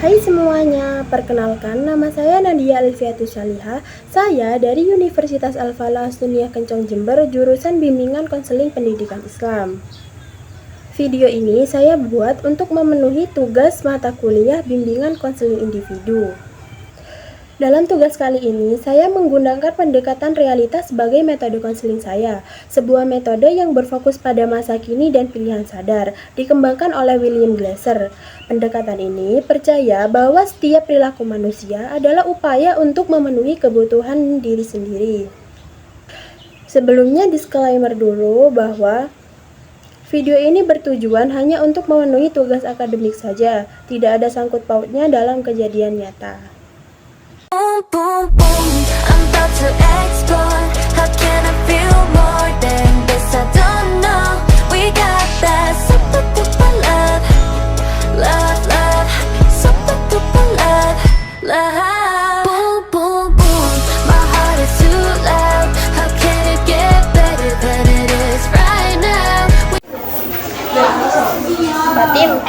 Hai semuanya, perkenalkan nama saya Nadia Alfiatus Syaliha. Saya dari Universitas Al-Falah Sunniyah Kencong Jember, jurusan Bimbingan Konseling Pendidikan Islam. Video ini saya buat untuk memenuhi tugas mata kuliah Bimbingan Konseling Individu. Dalam tugas kali ini, saya menggunakan pendekatan realitas sebagai metode konseling saya, sebuah metode yang berfokus pada masa kini dan pilihan sadar, dikembangkan oleh William Glasser. Pendekatan ini percaya bahwa setiap perilaku manusia adalah upaya untuk memenuhi kebutuhan diri sendiri. Sebelumnya disclaimer dulu bahwa video ini bertujuan hanya untuk memenuhi tugas akademik saja, tidak ada sangkut pautnya dalam kejadian nyata. Boom, boom, boom, I'm about to explore. How can I feel more than this? I don't know. We got that super duper love, love, love, super duper love, love. Boom, boom, boom, my heart is too loud. How can it get better than it is right now? Fatim,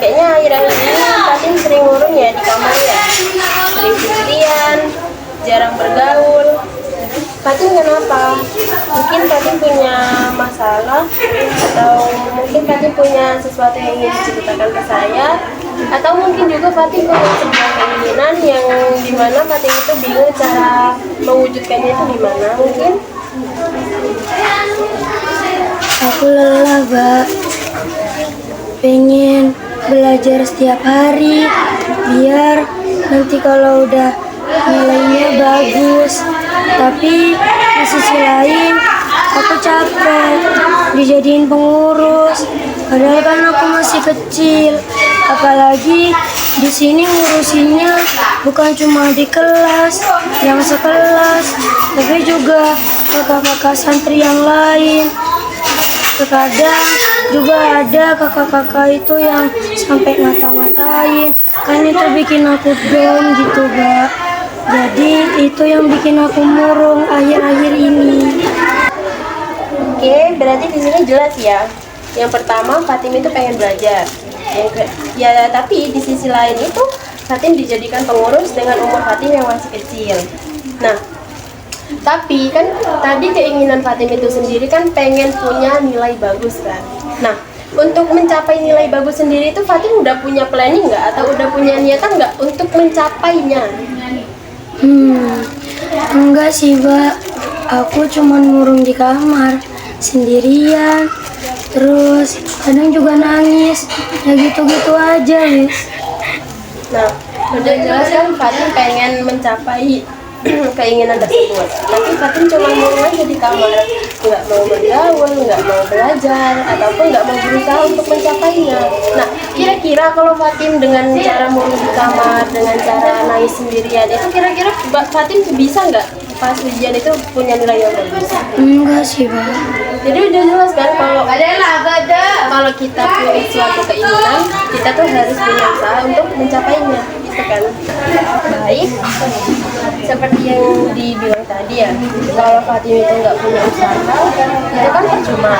kayaknya akhir-akhir ini Fatim sering ngurung ya di kamar ya? Sering sendirian, jarang bergaul. Fatim kenapa? Mungkin Fatim punya masalah, atau mungkin Fatim punya sesuatu yang ingin diceritakan ke saya, atau mungkin juga Fatim punya sebuah keinginan yang dimana Fatim itu bingung cara mewujudkannya itu gimana mungkin? Aku lelah, Mbak. Pengen belajar setiap hari biar nanti kalau udah nilainya bagus. Tapi di sisi lain aku capek dijadiin pengurus. Padahal kan aku masih kecil. Apalagi di sini ngurusinnya bukan cuma di kelas yang sekelas, tapi juga kakak-kakak santri yang lain. Terkadang juga ada kakak-kakak itu yang sampai ngata-ngatain, kan itu bikin aku down gitu, Mbak. Jadi itu yang bikin aku murung akhir-akhir ini. Oke, berarti di sini jelas ya. Yang pertama, Fatim itu pengen belajar. Tapi di sisi lain itu Fatim dijadikan pengurus dengan umur Fatim yang masih kecil. Nah, tapi kan tadi keinginan Fatim itu sendiri kan pengen punya nilai bagus kan. Nah, untuk mencapai nilai bagus sendiri itu Fatim udah punya planning nggak? Atau udah punya niatan nggak untuk mencapainya? Enggak sih, Mbak. Aku cuman murung di kamar sendirian. Terus kadang juga nangis. Ya gitu-gitu aja, Wis. Nah, udah jelas kan Fatim pengen mencapai keinginan tersebut, tapi Fatim cuma mau aja di kamar, nggak mau bergaul, nggak mau belajar, ataupun nggak mau berusaha untuk mencapainya. Nah, kira-kira kalau Fatim dengan cara murung di kamar, dengan cara nangis sendirian, itu kira-kira Fatim bisa nggak pas ujian itu punya nilai yang bagus? Enggak sih, Mbak. Jadi udah jelas kan kalau kita punya suatu keinginan, kita tuh harus punya usaha untuk mencapainya, gitu kan? Baik, seperti yang dibilang tadi ya, kalau Fatim itu nggak punya usaha, itu kan percuma.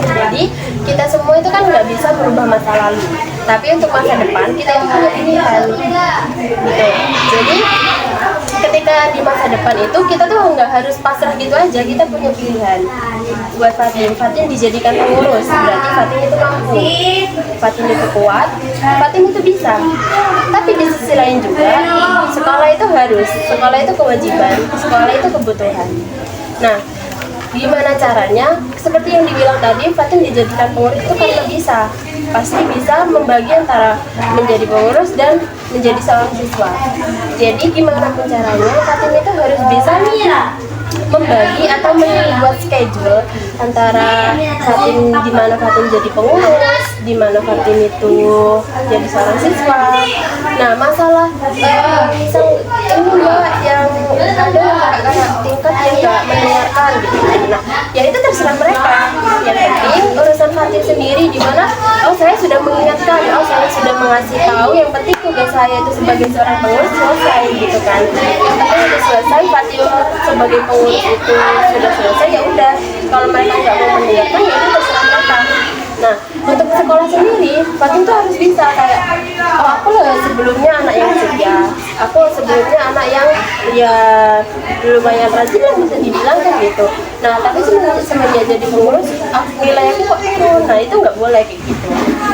Jadi kita semua itu kan nggak bisa merubah masa lalu, tapi untuk masa depan kita itu punya pilihan, gitu. Jadi ketika di masa depan itu kita tuh nggak harus pasrah gitu aja, kita punya pilihan. Buat Fatim dijadikan pengurus, berarti Fatim itu mampu, Fatim itu kuat, Fatim itu bisa. Tapi di sisi lain juga, sekolah itu harus, sekolah itu kewajiban, sekolah itu kebutuhan. Nah, gimana caranya? Seperti yang dibilang tadi, Fatim dijadikan pengurus itu karena bisa, pasti bisa membagi antara menjadi pengurus dan menjadi seorang siswa. Jadi gimana pun caranya, Fatim itu harus bisa membagi atau membuat schedule antara Fatim di mana Fatim jadi pengurus, di mana Fatim itu jadi seorang siswa. Nah, masalah ini Mbak yang ada kakak-kakak tingkat yang nggak mendengarkan gitu. Nah, ya itu terserah mereka. Yang penting urusan Fatim sendiri di mana saya sudah mengingatkan, saya sudah mengasih tahu. Yang penting tugas saya itu sebagai seorang pengurus selesai gitu kan. Yang penting udah selesai, Fatim sebagai pengurus itu sudah selesai, ya udah. Kalau mereka nggak mau mendengarkan, ya itu terserah mereka. Nah, untuk sekolah sendiri, Fatin tuh harus bisa kayak, oh aku loh sebelumnya anak yang setia, aku sebelumnya anak yang ya lumayan rajin lah bisa dibilang kan gitu. Nah, tapi semenjak jadi pengurus, nilai aku kok turun. Nah, itu nggak boleh kayak gitu.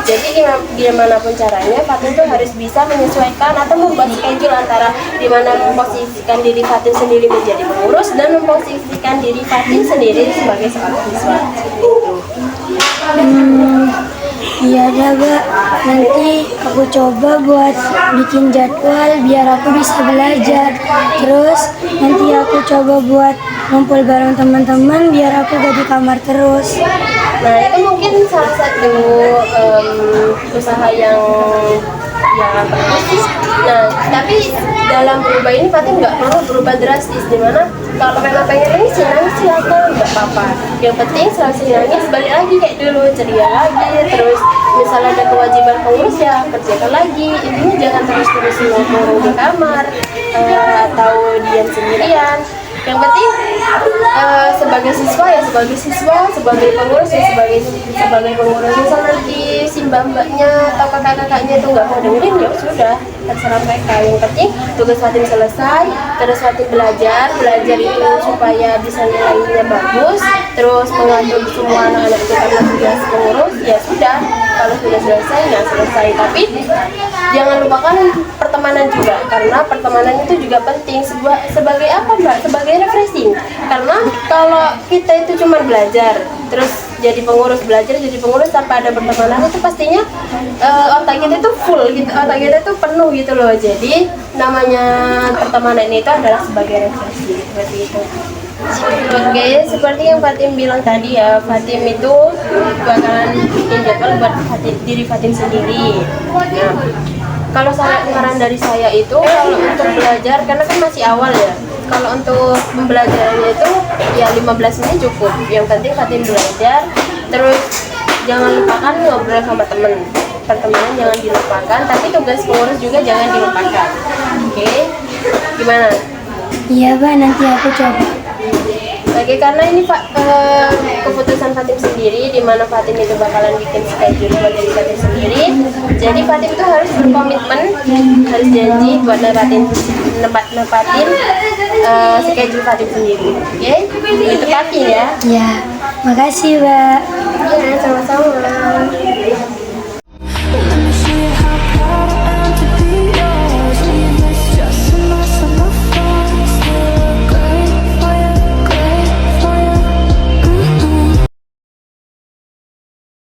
Jadi gimana pun caranya, Fatin tuh harus bisa menyesuaikan atau membuat schedule antara dimana memposisikan diri Fatin sendiri menjadi pengurus dan memposisikan diri Fatin sendiri sebagai seorang siswa. Gitu. Iya dah, Mbak. Nanti aku coba buat bikin jadwal biar aku bisa belajar. Terus nanti aku coba buat ngumpul bareng teman-teman biar aku gak di kamar terus. Nah, itu mungkin salah satu usaha yang bagus. Nah, tapi dalam berubah ini Fatin nggak perlu berubah drastis, dimana kalau memang pengen ini nangis silakan, nggak apa-apa. Yang penting selesai nangis balik lagi kayak dulu, ceria lagi. Terus misalnya ada kewajiban pengurus ya kerjakan lagi. Intinya jangan terus-terus ngomong di kamar atau diam sendirian. Yang penting sebagai siswa ya sebagai siswa, sebagai pengurus ya sebagai pengurus. Misal nanti si mbak-mbaknya atau kakak-kakaknya itu nggak mau dengerin, ya sudah terserah mereka. Yang penting tugas Fatin selesai, terus Fatin belajar itu supaya bisa nilainya bagus, terus mengatur semua anak-anak itu karena tugas pengurus, ya sudah. Kalau sudah selesai, ya selesai. Tapi jangan lupakan pertemanan juga, karena pertemanan itu juga penting. Sebagai apa, Mbak? Sebagai refreshing. Karena kalau kita itu cuma belajar, terus jadi pengurus, belajar jadi pengurus tanpa ada pertemanan, itu pastinya otak kita itu full gitu, otak kita itu penuh gitu loh. Jadi namanya pertemanan itu adalah sebagai refreshing, seperti itu. Oke, seperti yang Fatin bilang tadi ya, Fatin itu bakalan bikin jadwal buat diri Fatin sendiri. Nah, kalau saran dari saya itu kalau untuk belajar, karena kan masih awal ya, kalau untuk pembelajarannya itu ya 15 menit cukup. Yang penting Fatin belajar, terus jangan lupakan ngobrol sama temen. Pertemanan jangan dilupakan, tapi tugas pengurus juga jangan dilupakan. Oke, gimana? Iya, Mbak, nanti aku coba. Oke, karena ini keputusan Fatin sendiri, di mana Fatin itu bakalan bikin schedule buat diri Fatin sendiri. Jadi Fatin itu harus berkomitmen, harus janji buat nempatin schedule Fatin sendiri. Oke, itu Fatin ya. Ya, makasih, Mbak. Ya, sama-sama.